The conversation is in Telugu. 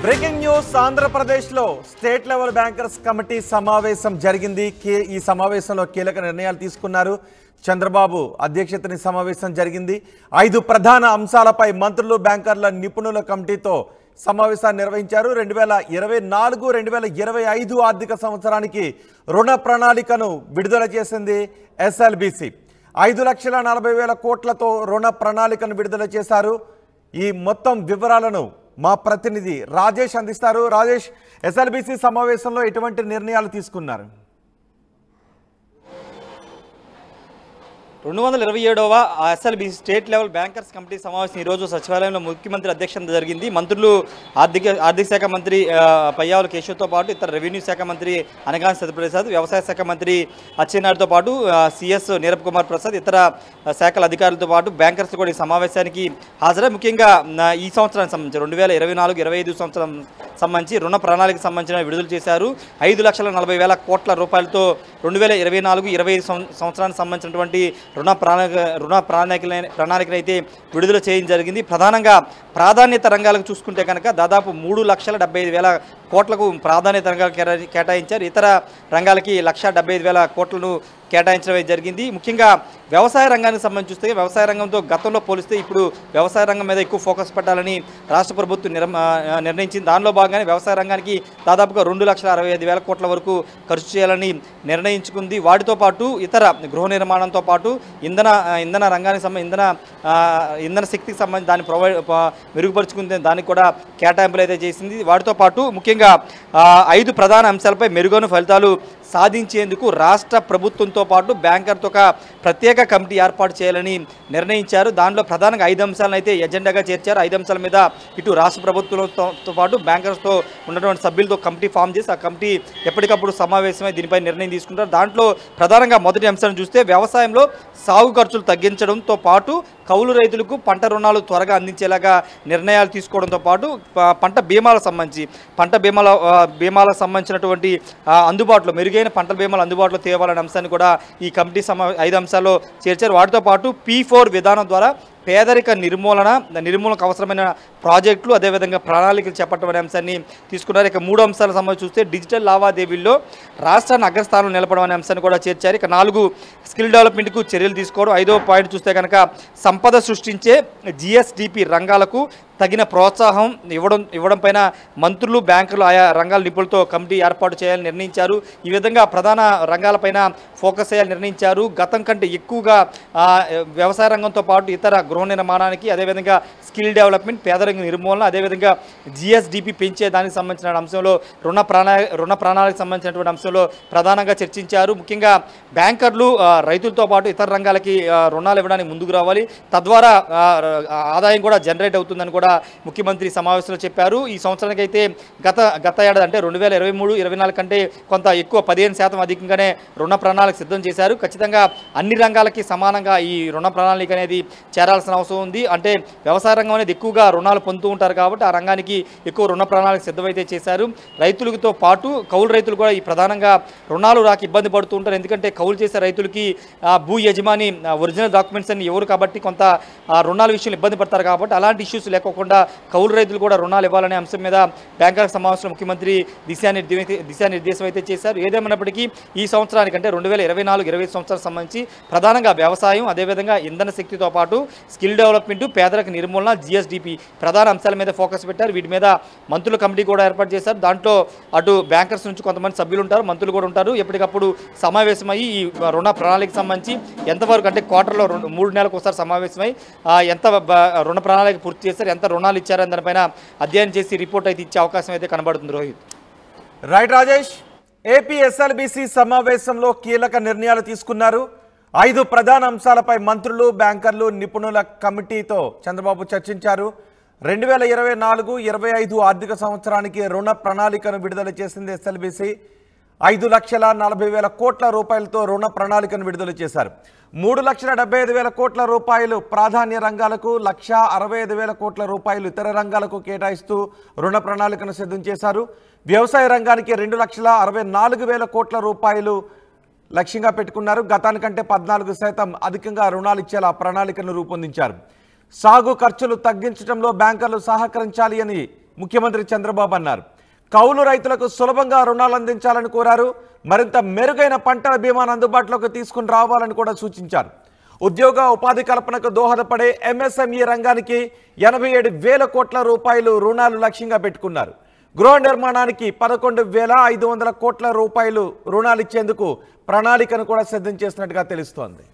బ్రేకింగ్ న్యూస్ ఆంధ్రప్రదేశ్లో స్టేట్ లెవెల్ బ్యాంకర్స్ కమిటీ సమావేశం జరిగింది. ఈ సమావేశంలో కీలక నిర్ణయాలు తీసుకున్నారు. చంద్రబాబు అధ్యక్షతన సమావేశం జరిగింది. 5 ప్రధాన అంశాలపై మంత్రులు, బ్యాంకర్ల, నిపుణుల కమిటీతో సమావేశాన్ని నిర్వహించారు. 2024-2025 ఆర్థిక సంవత్సరానికి రుణ ప్రణాళికను విడుదల చేసింది ఎస్ఎల్బిసి. 5,40,000 కోట్లతో రుణ ప్రణాళికను విడుదల చేశారు. ఈ మొత్తం వివరాలను మా ప్రతినిధి రాజేష్ అందిస్తారు. రాజేష్, ఎస్ఎల్బిసి సమావేశంలో ఎటువంటి నిర్ణయాలు తీసుకున్నారు? 227వ SLBC state level bankers committee సమావేశం ఈరోజు సచివాలయంలో ముఖ్యమంత్రి అధ్యక్షతన జరిగింది. మంత్రులు ఆర్థిక శాఖ మంత్రి పయ్యావుల కేశవ్తో పాటు ఇతర రెవెన్యూ శాఖ మంత్రి అనగాని సత్యప్రసాద్, వ్యవసాయ శాఖ మంత్రి అచ్చెన్నాయుడుతో పాటు సిఎస్ నీరబ్ కుమార్ ప్రసాద్, ఇతర శాఖల అధికారులతో పాటు బ్యాంకర్స్ కూడా ఈ సమావేశానికి హాజరై ముఖ్యంగా ఈ సంవత్సరానికి సంబంధించి 2024-25 సంవత్సరం సంబంధించి రుణ ప్రణాళికకు సంబంధించిన విడుదల చేశారు. 5,40,000 కోట్ల రూపాయలతో 2024-25 సంవత్సరానికి సంబంధించినటువంటి రుణ ప్రణాళికను అయితే విడుదల చేయడం జరిగింది. ప్రధానంగా ప్రాధాన్యత రంగాలకు చూసుకుంటే కనుక దాదాపు 3,75,000 కోట్లకు ప్రాధాన్యత రంగాలకు కేటాయించారు. ఇతర రంగాలకి 1,75,000 కోట్లను కేటాయించడం జరిగింది. ముఖ్యంగా వ్యవసాయ రంగానికి సంబంధించి చూస్తే వ్యవసాయ రంగంతో గతంలో పోలిస్తే ఇప్పుడు వ్యవసాయ రంగం మీద ఎక్కువ ఫోకస్ పెట్టాలని రాష్ట్ర ప్రభుత్వం నిర్ణయించింది. దానిలో భాగంగానే వ్యవసాయ రంగానికి దాదాపుగా 2,65,000 కోట్ల వరకు ఖర్చు చేయాలని నిర్ణయించుకుంది. వాటితో పాటు ఇతర గృహ నిర్మాణంతో పాటు ఇంధన రంగానికి ఇంధన శక్తికి సంబంధించి దాన్ని మెరుగుపరుచుకుంది. దానికి కూడా కేటాయింపులు అయితే చేసింది. వాటితో పాటు ముఖ్యంగా 5 ప్రధాన అంశాలపై మెరుగైన ఫలితాలు సాధించేందుకు రాష్ట్ర ప్రభుత్వంతో పాటు బ్యాంకర్తో ఒక ప్రత్యేక కమిటీ ఏర్పాటు చేయాలని నిర్ణయించారు. దానిలో ప్రధానంగా 5 అంశాలను అయితే ఎజెండాగా చేర్చారు. 5 అంశాల మీద ఇటు రాష్ట్ర ప్రభుత్వంతో పాటు బ్యాంకర్స్తో ఉన్నటువంటి సభ్యులతో కమిటీ ఫామ్ చేసి ఆ కమిటీ ఎప్పటికప్పుడు సమావేశమై దీనిపై నిర్ణయం తీసుకుంటారు. దాంట్లో ప్రధానంగా మొదటి అంశాన్ని చూస్తే వ్యవసాయంలో సాగు ఖర్చులు తగ్గించడంతో పాటు కౌలు రైతులకు పంట రుణాలు త్వరగా అందించేలాగా నిర్ణయాలు తీసుకోవడంతో పాటు పంట బీమాలకు సంబంధించినటువంటి అందుబాటులో మెరుగైన పంటల బీమాలు అందుబాటులో తేవాలనే అంశాన్ని కూడా ఈ కమిటీ 5 అంశాల్లో చేర్చారు. వాటితో పాటు P4 విధానం ద్వారా పేదరిక నిర్మూలనకు అవసరమైన ప్రాజెక్టులు అదేవిధంగా ప్రణాళికలు చేపట్టడం అనే అంశాన్ని తీసుకున్నారు. ఇక 3 అంశాల సంబంధించి చూస్తే డిజిటల్ లావాదేవీల్లో రాష్ట్రాన్ని అగ్రస్థానంలో నిలపడం అనే అంశాన్ని కూడా చేర్చారు. ఇక 4 స్కిల్ డెవలప్మెంట్కు చర్యలు తీసుకోవడం. 5వ పాయింట్ చూస్తే కనుక సంపద సృష్టించే GSDP రంగాలకు తగిన ప్రోత్సాహం ఇవ్వడం పైన మంత్రులు, బ్యాంకులు ఆయా రంగాల నిపుణులతో కమిటీ ఏర్పాటు చేయాలని నిర్ణయించారు. ఈ విధంగా ప్రధాన రంగాలపైన ఫోకస్ చేయాలని నిర్ణయించారు. గతం కంటే ఎక్కువగా వ్యవసాయ రంగంతో పాటు ఇతర గృహ నిర్మాణానికి అదేవిధంగా స్కిల్ డెవలప్మెంట్, పేదరిక నిర్మూలన, అదేవిధంగా GSDP పెంచే దానికి సంబంధించిన అంశంలో రుణ ప్రణాళికకు సంబంధించినటువంటి అంశంలో ప్రధానంగా చర్చించారు. ముఖ్యంగా బ్యాంకర్లు రైతులతో పాటు ఇతర రంగాలకి రుణాలు ఇవ్వడానికి ముందుకు రావాలి. తద్వారా ఆదాయం కూడా జనరేట్ అవుతుందని కూడా ముఖ్యమంత్రి సమావేశంలో చెప్పారు. ఈ సంవత్సరానికి అయితే గత ఏడాది అంటే 2023-24 కంటే కొంత ఎక్కువ 15% అధికంగానే రుణ ప్రణాళిక సిద్ధం చేశారు. ఖచ్చితంగా అన్ని రంగాలకి సమానంగా ఈ రుణ ప్రణాళిక అనేది చేరాల్సిన అవసరం ఉంది. అంటే వ్యవసాయ రంగం అనేది ఎక్కువగా రుణాలు పొందుతూ ఉంటారు కాబట్టి ఆ రంగానికి ఎక్కువ రుణ ప్రణాళిక సిద్ధమైతే చేశారు. రైతులతో పాటు కౌలు రైతులు కూడా ఈ ప్రధానంగా రుణాలు రాక ఇబ్బంది పడుతూ ఉంటారు. ఎందుకంటే కౌలు చేసే రైతులకి భూ యజమాని ఒరిజినల్ డాక్యుమెంట్స్ అన్ని ఎవరు కాబట్టి కొంత రుణాల విషయంలో ఇబ్బంది పడతారు కాబట్టి అలాంటి ఇష్యూస్ లేకుండా కౌలు రైతులు కూడా రుణాలు ఇవ్వాలనే అంశం మీద బ్యాంకర్ల సమావేశంలో ముఖ్యమంత్రి దిశానిర్దేశం అయితే చేశారు. ఏదేమైనప్పటికీ ఈ సంవత్సరానికి అంటే 2024-25 సంవత్సరానికి సంబంధించి ప్రధానంగా వ్యవసాయం అదేవిధంగా ఇంధన శక్తితో పాటు స్కిల్ డెవలప్మెంట్, పేదరిక నిర్మూలన, GSDP ప్రధాన అంశాల మీద ఫోకస్ పెట్టారు. వీటి మీద మంత్రుల కమిటీ కూడా ఏర్పాటు చేశారు. దాంట్లో అటు బ్యాంకర్స్ నుంచి కొంతమంది సభ్యులు ఉంటారు, మంత్రులు కూడా ఉంటారు. ఎప్పటికప్పుడు సమావేశమై ఈ రుణ ప్రణాళికకు సంబంధించి ఎంతవరకు అంటే క్వార్టర్లో 3 నెలలకు ఒకసారి సమావేశమై ఎంత రుణ ప్రణాళిక పూర్తి చేశారు, ఎంత రుణాలు ఇచ్చారని దానిపైన అధ్యయనం చేసి రిపోర్ట్ అయితే ఇచ్చే అవకాశం అయితే కనబడుతుంది. Rohit. Right Rajesh, AP SLBC సమావేశంలో కీలక నిర్ణయాలు తీసుకున్నారు. 5 ప్రధాన అంశాలపై మంత్రులు, బ్యాంకర్లు, నిపుణుల కమిటీతో చంద్రబాబు చర్చించారు. 2024-25 ఆర్థిక సంవత్సరానికి రుణ ప్రణాళికను విడుదల చేసింది ఎస్ఎల్బిసి. 5,40,000 కోట్ల రూపాయలతో రుణ ప్రణాళికను విడుదల చేశారు. 3,75,000 కోట్ల రూపాయలు ప్రాధాన్య రంగాలకు, 1,65,000 కోట్ల రూపాయలు ఇతర రంగాలకు కేటాయిస్తూ రుణ ప్రణాళికను సిద్ధం చేశారు. వ్యవసాయ రంగానికి 2,64,000 కోట్ల రూపాయలు లక్ష్యంగా పెట్టుకున్నారు. గతానికంటే 14% అధికంగా రుణాలు ఇచ్చేలా ప్రణాళికను రూపొందించారు. సాగు ఖర్చులు తగ్గించడంలో బ్యాంకర్లు సహకరించాలి అని ముఖ్యమంత్రి చంద్రబాబు అన్నారు. కౌలు రైతులకు సులభంగా రుణాలు అందించాలని కోరారు. మరింత మెరుగైన పంటల బీమాను అందుబాటులోకి తీసుకుని రావాలని కూడా సూచించారు. ఉద్యోగ ఉపాధి కల్పనకు దోహదపడే ఎంఎస్ఎంఈ రంగానికి 87,000 కోట్ల రూపాయలు రుణాలు లక్ష్యంగా పెట్టుకున్నారు. గృహ నిర్మాణానికి 11,500 కోట్ల రూపాయలు రుణాలు ఇచ్చేందుకు ప్రణాళికను కూడా సిద్ధం చేసినట్టుగా తెలుస్తోంది.